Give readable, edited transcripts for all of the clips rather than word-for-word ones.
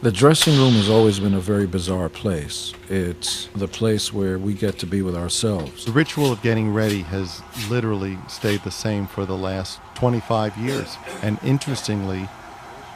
The dressing room has always been a very bizarre place. It's the place where we get to be with ourselves. The ritual of getting ready has literally stayed the same for the last 25 years. And interestingly,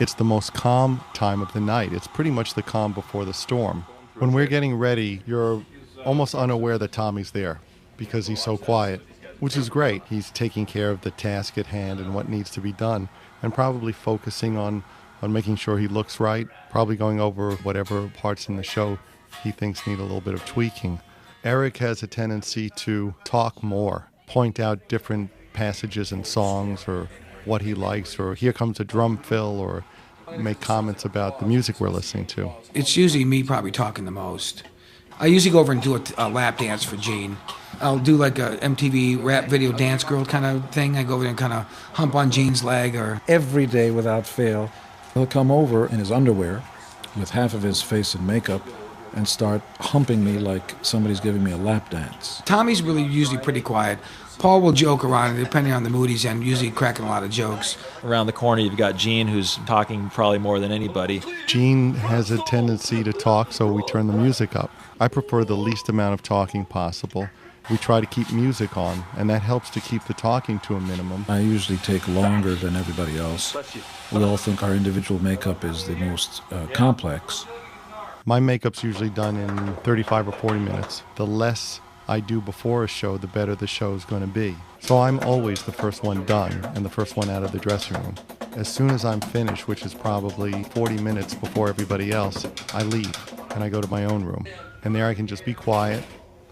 it's the most calm time of the night. It's pretty much the calm before the storm. When we're getting ready, you're almost unaware that Tommy's there because he's so quiet, which is great. He's taking care of the task at hand and what needs to be done, and probably focusing on making sure he looks right, probably going over whatever parts in the show he thinks need a little bit of tweaking. Eric has a tendency to talk more, point out different passages in songs or what he likes, or here comes a drum fill, or make comments about the music we're listening to. It's usually me probably talking the most. I usually go over and do a lap dance for Gene. I'll do like a MTV rap video dance girl kind of thing. I go over and kind of hump on Gene's leg. Or Every day without fail, he'll come over in his underwear with half of his face in makeup and start humping me like somebody's giving me a lap dance. Tommy's really usually pretty quiet. Paul will joke around, depending on the mood he's in, usually cracking a lot of jokes. Around the corner, you've got Gene, who's talking probably more than anybody. Gene has a tendency to talk, so we turn the music up. I prefer the least amount of talking possible. We try to keep music on, and that helps to keep the talking to a minimum. I usually take longer than everybody else. We all think our individual makeup is the most complex. My makeup's usually done in 35 or 40 minutes. The less I do before a show, the better the show's going to be. So I'm always the first one done and the first one out of the dressing room. As soon as I'm finished, which is probably 40 minutes before everybody else, I leave and I go to my own room. And there I can just be quiet,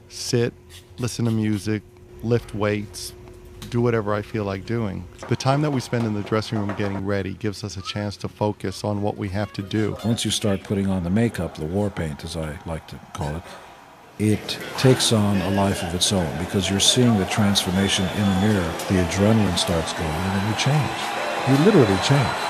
sit, listen to music, lift weights, do whatever I feel like doing. The time that we spend in the dressing room getting ready gives us a chance to focus on what we have to do. Once you start putting on the makeup, the war paint as I like to call it, it takes on a life of its own because you're seeing the transformation in the mirror. The adrenaline starts going and then you change. You literally change.